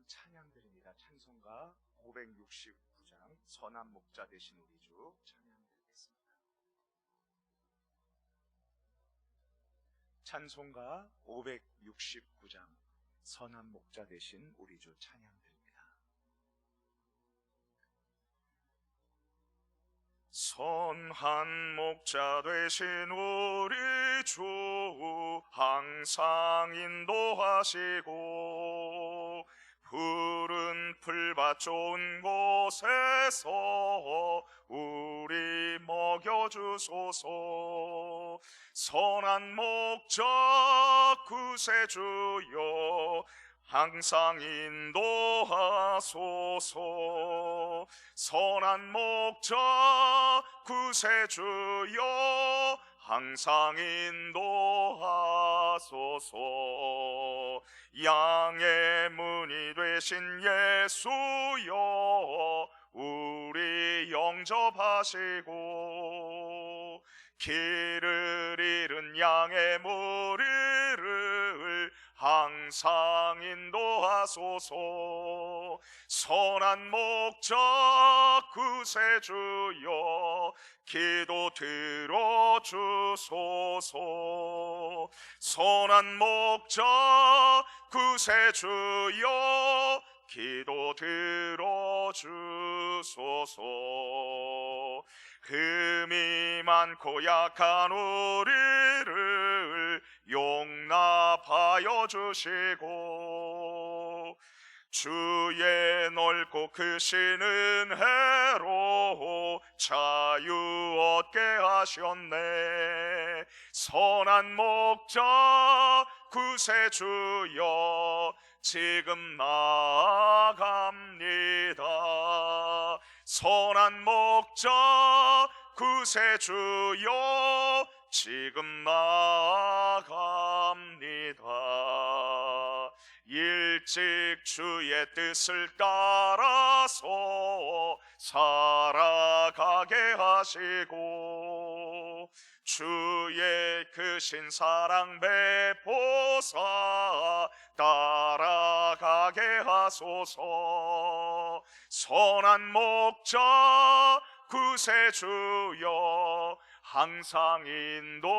찬양드립니다. 찬송가 569장 선한 목자 되신 우리 주 찬양드리겠습니다. 찬송가 569장 선한 목자 되신 우리 주 찬양드립니다. 선한 목자 되신 우리 주 항상 인도하시고 푸른 풀밭 좋은 곳에서 우리 먹여주소서. 선한 목자 구세주여 항상 인도하소서. 선한 목자 구세주여 항상 인도하소서. 양의 문이 되신 예수여 우리 영접하시고 길을 잃은 양의 무리를 항상 인도하소서. 선한 목자 구세주여 기도 들어주소서. 선한 목자 구세주여 기도 들어주소서. 흠이 많고 약한 우리를 용납하여 주시고 주의 넓고 크신 은혜로 자유 얻게 하셨네. 선한 목자 구세주여 지금 나아갑니다. 선한 목자 구세주여 지금 나아갑니다. 일찍 주의 뜻을 따라서 살아가게 하시고 주의 크신 사랑 베푸사 따라가게 하소서. 선한 목자 구세주여 항상 인도하소서.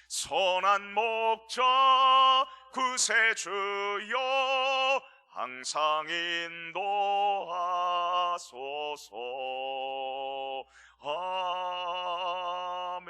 선한 목자 구세주여 항상 인도하소서. 아멘.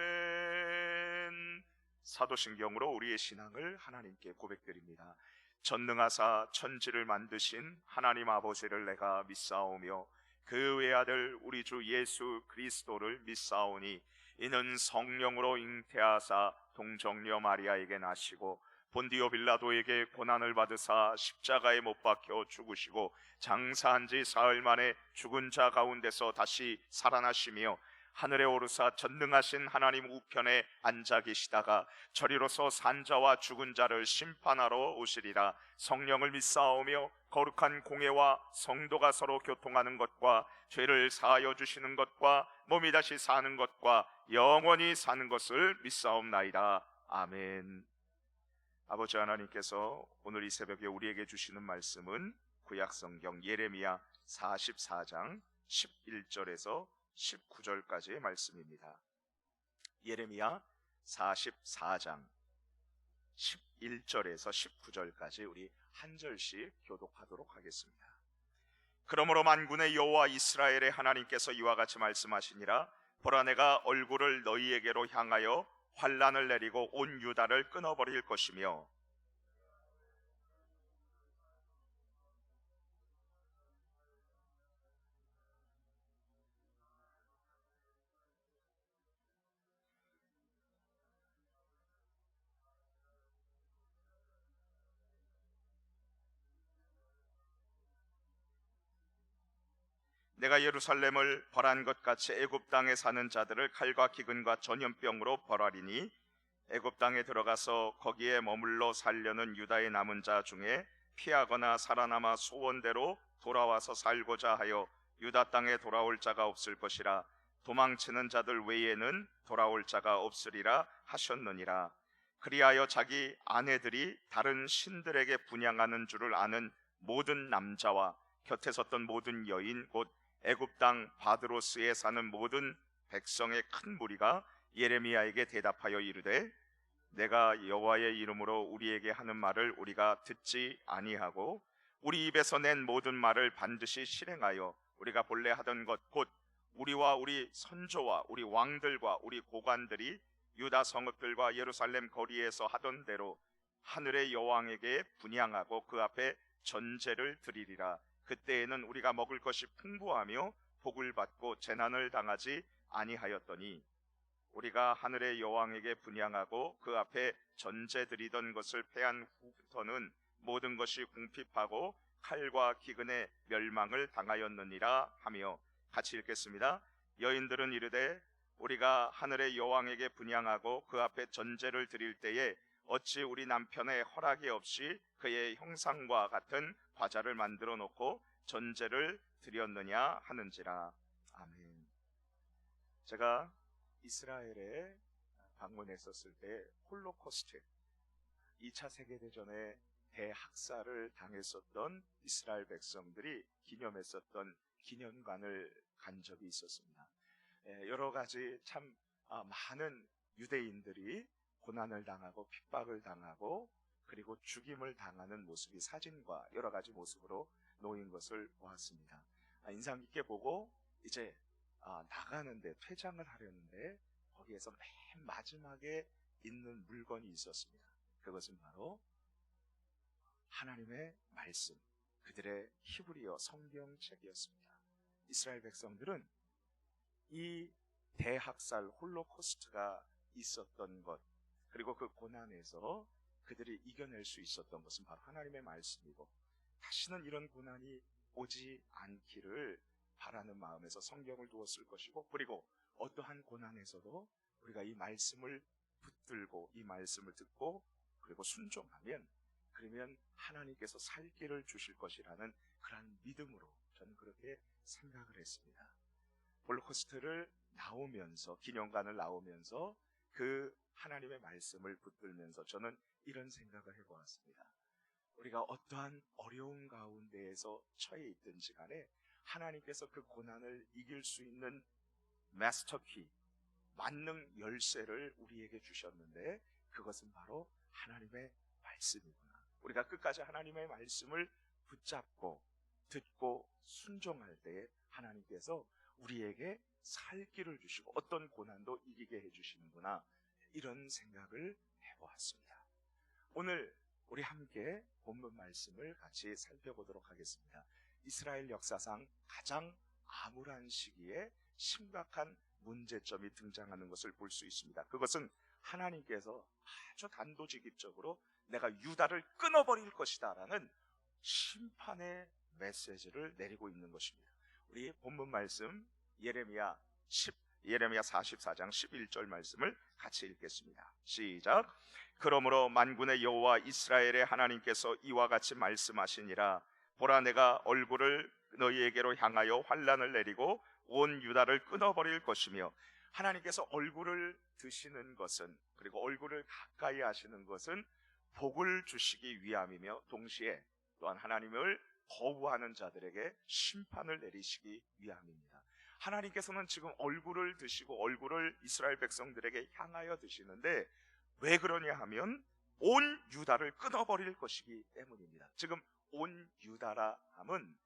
사도신경으로 우리의 신앙을 하나님께 고백드립니다. 전능하사 천지를 만드신 하나님 아버지를 내가 믿사오며 그 외아들 우리 주 예수 그리스도를 믿사오니 이는 성령으로 잉태하사 동정녀 마리아에게 나시고 본디오 빌라도에게 고난을 받으사 십자가에 못 박혀 죽으시고 장사한 지 사흘 만에 죽은 자 가운데서 다시 살아나시며 하늘에 오르사 전능하신 하나님 우편에 앉아 계시다가 저리로서 산자와 죽은 자를 심판하러 오시리라. 성령을 믿사오며 거룩한 공회와 성도가 서로 교통하는 것과 죄를 사하여 주시는 것과 몸이 다시 사는 것과 영원히 사는 것을 믿사옵나이다. 아멘. 아버지 하나님께서 오늘 이 새벽에 우리에게 주시는 말씀은 구약성경 예레미야 44장 11절에서 19절까지의 말씀입니다. 예레미야 44장 11절에서 19절까지 우리 한 절씩 교독하도록 하겠습니다. 그러므로 만군의 여호와 이스라엘의 하나님께서 이와 같이 말씀하시니라. 보라, 내가 얼굴을 너희에게로 향하여 환난을 내리고 온 유다를 끊어버릴 것이며 내가 예루살렘을 벌한 것 같이 애굽 땅에 사는 자들을 칼과 기근과 전염병으로 벌하리니 애굽 땅에 들어가서 거기에 머물러 살려는 유다의 남은 자 중에 피하거나 살아남아 소원대로 돌아와서 살고자 하여 유다 땅에 돌아올 자가 없을 것이라. 도망치는 자들 외에는 돌아올 자가 없으리라 하셨느니라. 그리하여 자기 아내들이 다른 신들에게 분향하는 줄을 아는 모든 남자와 곁에 섰던 모든 여인 곧 애굽 땅 바드로스에 사는 모든 백성의 큰 무리가 예레미야에게 대답하여 이르되 내가 여호와의 이름으로 우리에게 하는 말을 우리가 듣지 아니하고 우리 입에서 낸 모든 말을 반드시 실행하여 우리가 본래 하던 것 곧 우리와 우리 선조와 우리 왕들과 우리 고관들이 유다 성읍들과 예루살렘 거리에서 하던 대로 하늘의 여왕에게 분향하고 그 앞에 전제를 드리리라. 그때에는 우리가 먹을 것이 풍부하며 복을 받고 재난을 당하지 아니하였더니 우리가 하늘의 여왕에게 분향하고 그 앞에 전제 드리던 것을 패한 후부터는 모든 것이 궁핍하고 칼과 기근의 멸망을 당하였느니라 하며, 같이 읽겠습니다. 여인들은 이르되 우리가 하늘의 여왕에게 분향하고 그 앞에 전제를 드릴 때에 어찌 우리 남편의 허락이 없이 그의 형상과 같은 과자를 만들어 놓고 전제를 드렸느냐 하는지라. 아멘. 제가 이스라엘에 방문했었을 때 홀로코스트 2차 세계대전에 대학살을 당했었던 이스라엘 백성들이 기념했었던 기념관을 간 적이 있었습니다. 여러 가지 참 많은 유대인들이 고난을 당하고 핍박을 당하고 그리고 죽임을 당하는 모습이 사진과 여러 가지 모습으로 놓인 것을 보았습니다. 인상 깊게 보고 이제 나가는데 퇴장을 하려는데 거기에서 맨 마지막에 있는 물건이 있었습니다. 그것은 바로 하나님의 말씀, 그들의 히브리어 성경책이었습니다. 이스라엘 백성들은 이 대학살 홀로코스트가 있었던 것, 그리고 그 고난에서 그들이 이겨낼 수 있었던 것은 바로 하나님의 말씀이고, 다시는 이런 고난이 오지 않기를 바라는 마음에서 성경을 두었을 것이고, 그리고 어떠한 고난에서도 우리가 이 말씀을 붙들고 이 말씀을 듣고 그리고 순종하면, 그러면 하나님께서 살 길을 주실 것이라는 그런 믿음으로 저는 그렇게 생각을 했습니다. 홀로코스트를 나오면서, 기념관을 나오면서 그 하나님의 말씀을 붙들면서 저는 이런 생각을 해보았습니다. 우리가 어떠한 어려운 가운데에서 처해 있든지 간에 하나님께서 그 고난을 이길 수 있는 마스터키, 만능 열쇠를 우리에게 주셨는데 그것은 바로 하나님의 말씀이구나. 우리가 끝까지 하나님의 말씀을 붙잡고 듣고 순종할 때에 하나님께서 우리에게 살 길을 주시고 어떤 고난도 이기게 해주시는구나, 이런 생각을 해보았습니다. 오늘 우리 함께 본문 말씀을 같이 살펴보도록 하겠습니다. 이스라엘 역사상 가장 암울한 시기에 심각한 문제점이 등장하는 것을 볼 수 있습니다. 그것은 하나님께서 아주 단도직입적으로 내가 유다를 끊어버릴 것이다 라는 심판의 메시지를 내리고 있는 것입니다. 우리 본문 말씀 예레미야 44장 11절 말씀을 같이 읽겠습니다. 시작. 그러므로 만군의 여호와 이스라엘의 하나님께서 이와 같이 말씀하시니라. 보라, 내가 얼굴을 너희에게로 향하여 환난을 내리고 온 유다를 끊어버릴 것이며, 하나님께서 얼굴을 드시는 것은, 그리고 얼굴을 가까이 하시는 것은 복을 주시기 위함이며 동시에 또한 하나님을 거부하는 자들에게 심판을 내리시기 위함입니다. 하나님께서는 지금 얼굴을 드시고 얼굴을 이스라엘 백성들에게 향하여 드시는데 왜 그러냐 하면 온 유다를 끊어버릴 것이기 때문입니다. 지금 온 유다라 함은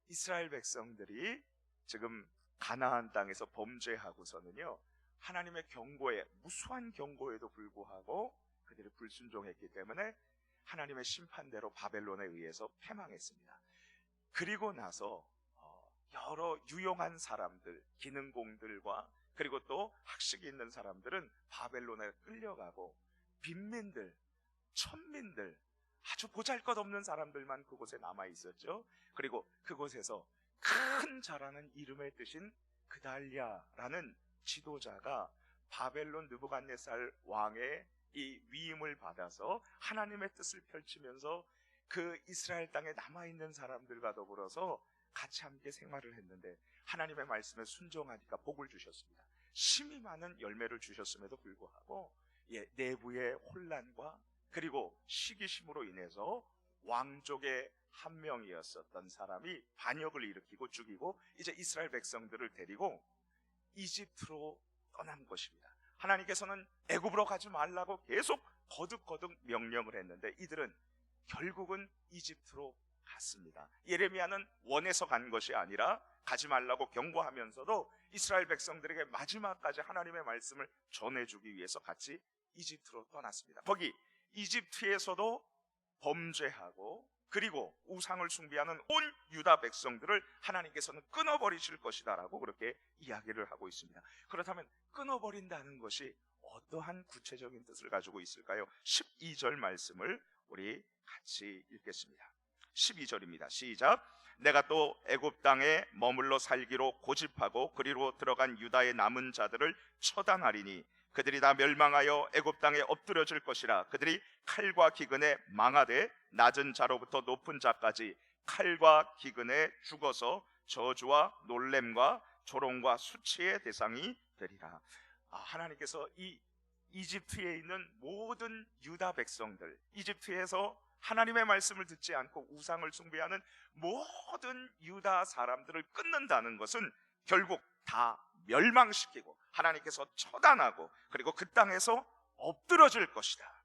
이스라엘 백성들이 지금 가나안 땅에서 범죄하고서는요, 하나님의 경고에, 무수한 경고에도 불구하고 그들이 불순종했기 때문에 하나님의 심판대로 바벨론에 의해서 패망했습니다. 그리고 나서 여러 유용한 사람들, 기능공들과 그리고 또 학식이 있는 사람들은 바벨론에 끌려가고, 빈민들, 천민들, 아주 보잘것없는 사람들만 그곳에 남아 있었죠. 그리고 그곳에서 큰 자라는 이름을 뜻인 그달랴라는 지도자가 바벨론 느부갓네살 왕의 이 위임을 받아서 하나님의 뜻을 펼치면서 그 이스라엘 땅에 남아있는 사람들과 더불어서 같이 함께 생활을 했는데 하나님의 말씀에 순종하니까 복을 주셨습니다. 심히 많은 열매를 주셨음에도 불구하고 내부의 혼란과 그리고 시기심으로 인해서 왕족의 한 명이었었던 사람이 반역을 일으키고 죽이고 이제 이스라엘 백성들을 데리고 이집트로 떠난 것입니다. 하나님께서는 애굽으로 가지 말라고 계속 거듭거듭 명령을 했는데 이들은 결국은 이집트로 갔습니다. 예레미야는 원해서 간 것이 아니라 가지 말라고 경고하면서도 이스라엘 백성들에게 마지막까지 하나님의 말씀을 전해주기 위해서 같이 이집트로 떠났습니다. 거기 이집트에서도 범죄하고 그리고 우상을 숭배하는 온 유다 백성들을 하나님께서는 끊어버리실 것이다 라고 그렇게 이야기를 하고 있습니다. 그렇다면 끊어버린다는 것이 어떠한 구체적인 뜻을 가지고 있을까요? 12절 말씀을 우리 같이 읽겠습니다. 12절입니다. 시작. 내가 또 애굽 땅에 머물러 살기로 고집하고 그리로 들어간 유다의 남은 자들을 처단하리니 그들이 다 멸망하여 애굽 땅에 엎드려질 것이라. 그들이 칼과 기근에 망하되 낮은 자로부터 높은 자까지 칼과 기근에 죽어서 저주와 놀램과 조롱과 수치의 대상이 되리라. 하나님께서 이 이집트에 있는 모든 유다 백성들, 이집트에서 하나님의 말씀을 듣지 않고 우상을 숭배하는 모든 유다 사람들을 끊는다는 것은 결국 다 멸망시키고 하나님께서 처단하고 그리고 그 땅에서 엎드러질 것이다.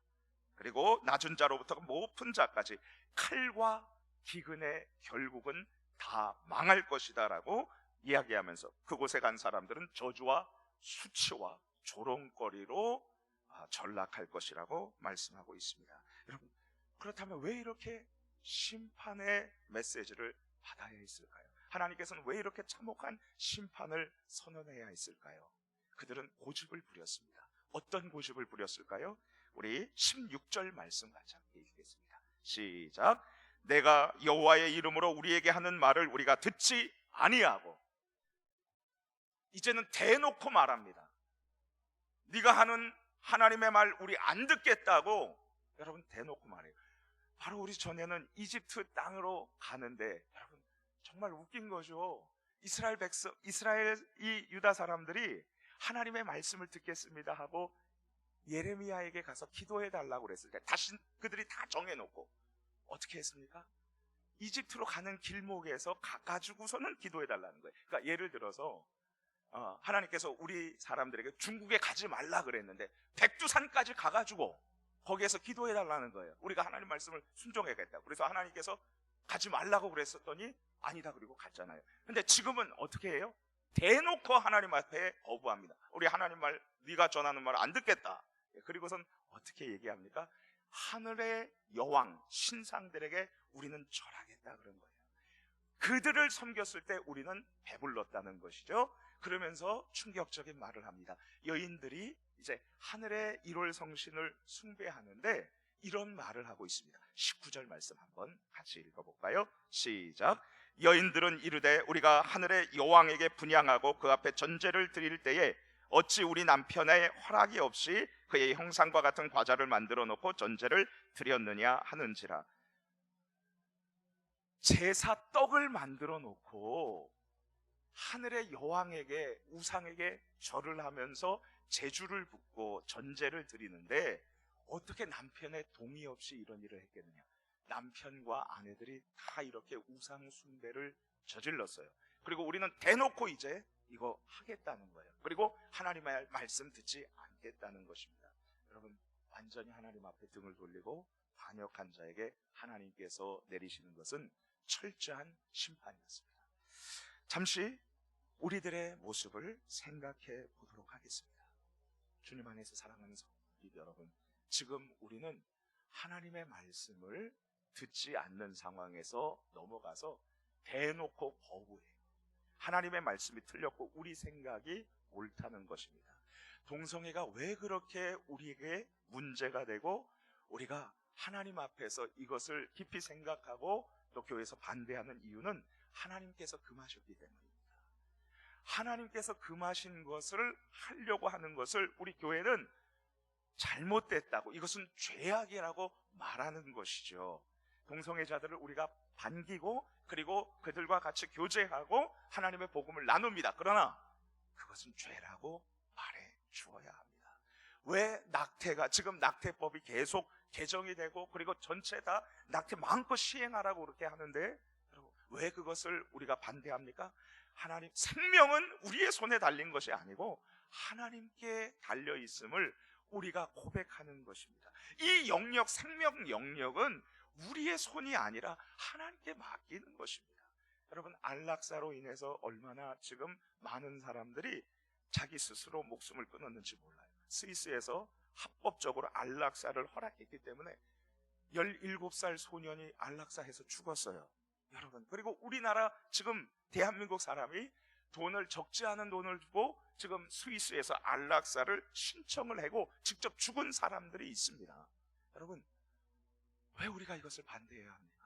그리고 낮은 자로부터 높은 자까지 칼과 기근에 결국은 다 망할 것이다 라고 이야기하면서 그곳에 간 사람들은 저주와 수치와 조롱거리로 전락할 것이라고 말씀하고 있습니다. 여러분, 그렇다면 왜 이렇게 심판의 메시지를 받아야 했을까요? 하나님께서는 왜 이렇게 참혹한 심판을 선언해야 했을까요? 그들은 고집을 부렸습니다. 어떤 고집을 부렸을까요? 우리 16절 말씀 같이 함께 읽겠습니다. 시작. 내가 여호와의 이름으로 우리에게 하는 말을 우리가 듣지 아니하고, 이제는 대놓고 말합니다. 네가 하는 하나님의 말 우리 안 듣겠다고 여러분 대놓고 말해요. 바로 우리 전에는 이집트 땅으로 가는데 여러분 정말 웃긴 거죠. 이스라엘 이 유다 사람들이 하나님의 말씀을 듣겠습니다 하고 예레미야에게 가서 기도해 달라고 그랬을 때 다시 그들이 다 정해놓고 어떻게 했습니까? 이집트로 가는 길목에서 가가지고서는 기도해 달라는 거예요. 그러니까 예를 들어서 하나님께서 우리 사람들에게 중국에 가지 말라 그랬는데 백두산까지 가가지고 거기에서 기도해 달라는 거예요. 우리가 하나님 말씀을 순종해야겠다. 그래서 하나님께서 가지 말라고 그랬었더니 아니다 그리고 갔잖아요. 근데 지금은 어떻게 해요? 대놓고 하나님 앞에 거부합니다. 우리 하나님 말 네가 전하는 말 안 듣겠다. 그리고선 어떻게 얘기합니까? 하늘의 여왕 신상들에게 우리는 절하겠다 그런 거예요. 그들을 섬겼을 때 우리는 배불렀다는 것이죠. 그러면서 충격적인 말을 합니다. 여인들이 이제 하늘의 1월 성신을 숭배하는데 이런 말을 하고 있습니다. 19절 말씀 한번 같이 읽어볼까요? 시작. 여인들은 이르되 우리가 하늘의 여왕에게 분향하고 그 앞에 전제를 드릴 때에 어찌 우리 남편의 허락이 없이 그의 형상과 같은 과자를 만들어 놓고 전제를 드렸느냐 하는지라. 제사 떡을 만들어 놓고 하늘의 여왕에게 우상에게 절을 하면서 제주를 붓고 전제를 드리는데 어떻게 남편의 동의 없이 이런 일을 했겠느냐. 남편과 아내들이 다 이렇게 우상 숭배를 저질렀어요. 그리고 우리는 대놓고 이제 이거 하겠다는 거예요. 그리고 하나님의 말씀 듣지 않겠다는 것입니다. 여러분 완전히 하나님 앞에 등을 돌리고 반역한 자에게 하나님께서 내리시는 것은 철저한 심판이었습니다. 잠시 우리들의 모습을 생각해 보도록 하겠습니다. 주님 안에서 사랑하는 성도 여러분, 지금 우리는 하나님의 말씀을 듣지 않는 상황에서 넘어가서 대놓고 거부해요. 하나님의 말씀이 틀렸고 우리 생각이 옳다는 것입니다. 동성애가 왜 그렇게 우리에게 문제가 되고 우리가 하나님 앞에서 이것을 깊이 생각하고 또 교회에서 반대하는 이유는 하나님께서 금하셨기 때문입니다. 하나님께서 금하신 것을 하려고 하는 것을 우리 교회는 잘못됐다고, 이것은 죄악이라고 말하는 것이죠. 동성애자들을 우리가 반기고 그리고 그들과 같이 교제하고 하나님의 복음을 나눕니다. 그러나 그것은 죄라고 말해 주어야 합니다. 왜 낙태가 지금 낙태법이 계속 개정이 되고 그리고 전체 다 낙태 마음껏 시행하라고 그렇게 하는데 왜 그것을 우리가 반대합니까? 하나님, 생명은 우리의 손에 달린 것이 아니고 하나님께 달려 있음을 우리가 고백하는 것입니다. 이 영역, 생명 영역은 우리의 손이 아니라 하나님께 맡기는 것입니다. 여러분, 안락사로 인해서 얼마나 지금 많은 사람들이 자기 스스로 목숨을 끊었는지 몰라요. 스위스에서 합법적으로 안락사를 허락했기 때문에 17살 소년이 안락사해서 죽었어요. 여러분, 그리고 우리나라 지금 대한민국 사람이 돈을, 적지 않은 돈을 주고 지금 스위스에서 안락사를 신청을 하고 직접 죽은 사람들이 있습니다. 여러분, 왜 우리가 이것을 반대해야 합니까?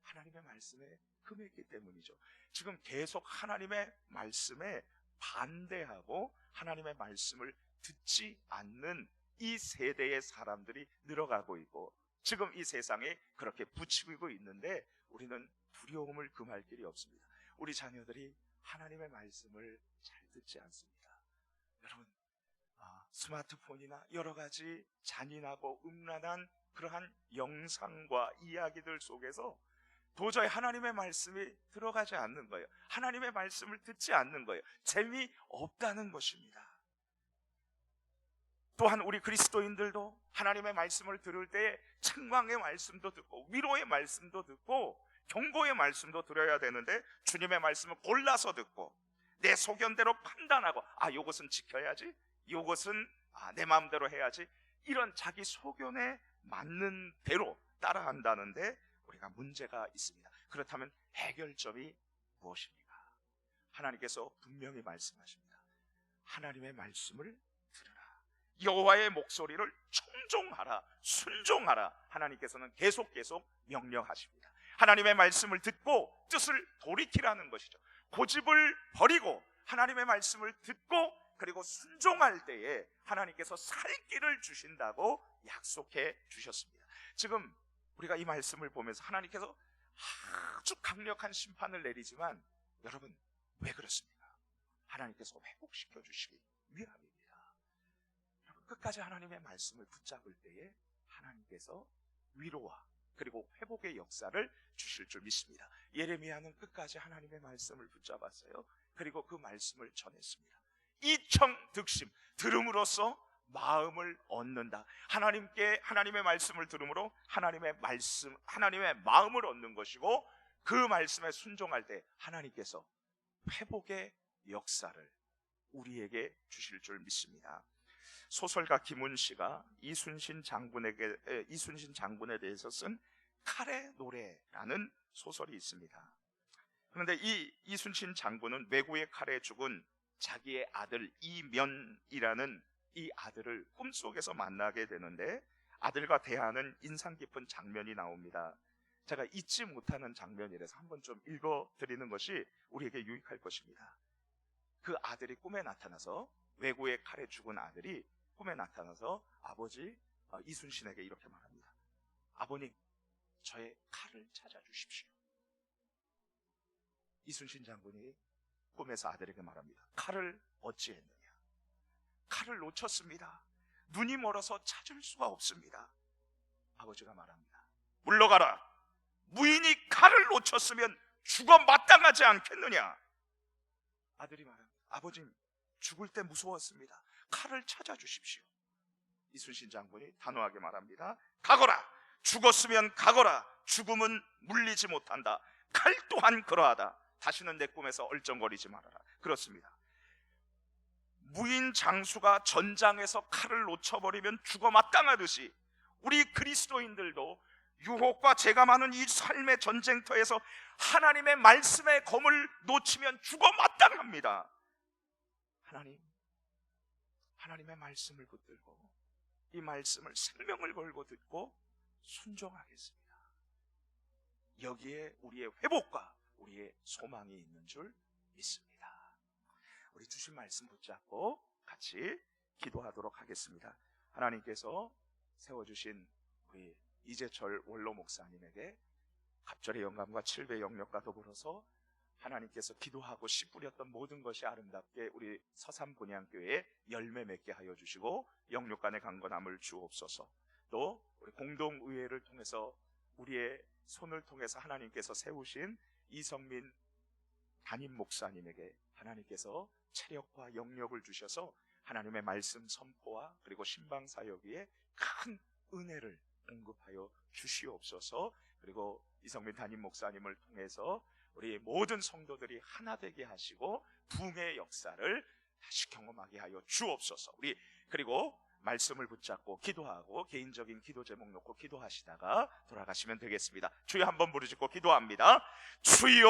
하나님의 말씀에 금했기 때문이죠. 지금 계속 하나님의 말씀에 반대하고 하나님의 말씀을 듣지 않는 이 세대의 사람들이 늘어가고 있고 지금 이 세상에 그렇게 부추기고 있는데 우리는 두려움을 금할 길이 없습니다. 우리 자녀들이 하나님의 말씀을 잘 듣지 않습니다. 여러분, 스마트폰이나 여러 가지 잔인하고 음란한 그러한 영상과 이야기들 속에서 도저히 하나님의 말씀이 들어가지 않는 거예요. 하나님의 말씀을 듣지 않는 거예요. 재미없다는 것입니다. 또한 우리 그리스도인들도 하나님의 말씀을 들을 때에 책망의 말씀도 듣고 위로의 말씀도 듣고 경고의 말씀도 들어야 되는데 주님의 말씀을 골라서 듣고 내 소견대로 판단하고 요것은 지켜야지, 요것은 내 마음대로 해야지, 이런 자기 소견에 맞는 대로 따라한다는데 우리가 문제가 있습니다. 그렇다면 해결점이 무엇입니까? 하나님께서 분명히 말씀하십니다. 하나님의 말씀을 들으라. 여호와의 목소리를 청종하라, 순종하라. 하나님께서는 계속 명령하십니다. 하나님의 말씀을 듣고 뜻을 돌이키라는 것이죠. 고집을 버리고 하나님의 말씀을 듣고 그리고 순종할 때에 하나님께서 살 길을 주신다고 약속해 주셨습니다. 지금 우리가 이 말씀을 보면서 하나님께서 아주 강력한 심판을 내리지만 여러분, 왜 그렇습니까? 하나님께서 회복시켜 주시기 위함입니다. 여러분, 끝까지 하나님의 말씀을 붙잡을 때에 하나님께서 위로와 그리고 회복의 역사를 주실 줄 믿습니다. 예레미야는 끝까지 하나님의 말씀을 붙잡았어요. 그리고 그 말씀을 전했습니다. 이청득심, 들음으로써 마음을 얻는다. 하나님의 말씀을 들음으로 하나님의 마음을 얻는 것이고 그 말씀에 순종할 때 하나님께서 회복의 역사를 우리에게 주실 줄 믿습니다. 소설가 김훈씨가 이순신 장군에 대해서 쓴 칼의 노래라는 소설이 있습니다. 그런데 이 이순신 장군은 왜구의 칼에 죽은 자기의 아들 이면이라는 이 아들을 꿈속에서 만나게 되는데 아들과 대하는 인상 깊은 장면이 나옵니다. 제가 잊지 못하는 장면이라서 한번 좀 읽어드리는 것이 우리에게 유익할 것입니다. 그 아들이 꿈에 나타나서, 왜구의 칼에 죽은 아들이 꿈에 나타나서 아버지 이순신에게 이렇게 말합니다. 아버님, 저의 칼을 찾아주십시오. 이순신 장군이 꿈에서 아들에게 말합니다. 칼을 어찌했느냐? 칼을 놓쳤습니다. 눈이 멀어서 찾을 수가 없습니다. 아버지가 말합니다. 물러가라. 무인이 칼을 놓쳤으면 죽어 마땅하지 않겠느냐? 아들이 말합니다. 아버님, 죽을 때 무서웠습니다. 칼을 찾아주십시오. 이순신 장군이 단호하게 말합니다. 가거라. 죽었으면 가거라. 죽음은 물리지 못한다. 칼 또한 그러하다. 다시는 내 꿈에서 얼쩡거리지 말아라. 그렇습니다. 무인 장수가 전장에서 칼을 놓쳐버리면 죽어 마땅하듯이 우리 그리스도인들도 유혹과 재가 많은 이 삶의 전쟁터에서 하나님의 말씀의 검을 놓치면 죽어 마땅합니다. 하나님의 말씀을 붙들고 이 말씀을 생명을 걸고 듣고 순종하겠습니다. 여기에 우리의 회복과 우리의 소망이 있는 줄 믿습니다. 우리 주신 말씀 붙잡고 같이 기도하도록 하겠습니다. 하나님께서 세워주신 우리 이재철 원로 목사님에게 갑절의 영감과 7배 영역과 더불어서 하나님께서 기도하고 씨 뿌렸던 모든 것이 아름답게 우리 서산본향교회에 열매 맺게 하여 주시고 영육 간의 강건함을 주옵소서. 또 우리 공동의회를 통해서 우리의 손을 통해서 하나님께서 세우신 이성민 담임 목사님에게 하나님께서 체력과 영역을 주셔서 하나님의 말씀 선포와 그리고 신방 사역 위에 큰 은혜를 공급하여 주시옵소서. 그리고 이성민 담임 목사님을 통해서 우리 모든 성도들이 하나 되게 하시고 부흥의 역사를 다시 경험하게 하여 주옵소서. 우리 그리고 말씀을 붙잡고 기도하고 개인적인 기도 제목 놓고 기도하시다가 돌아가시면 되겠습니다. 주여 한번 부르짖고 기도합니다. 주여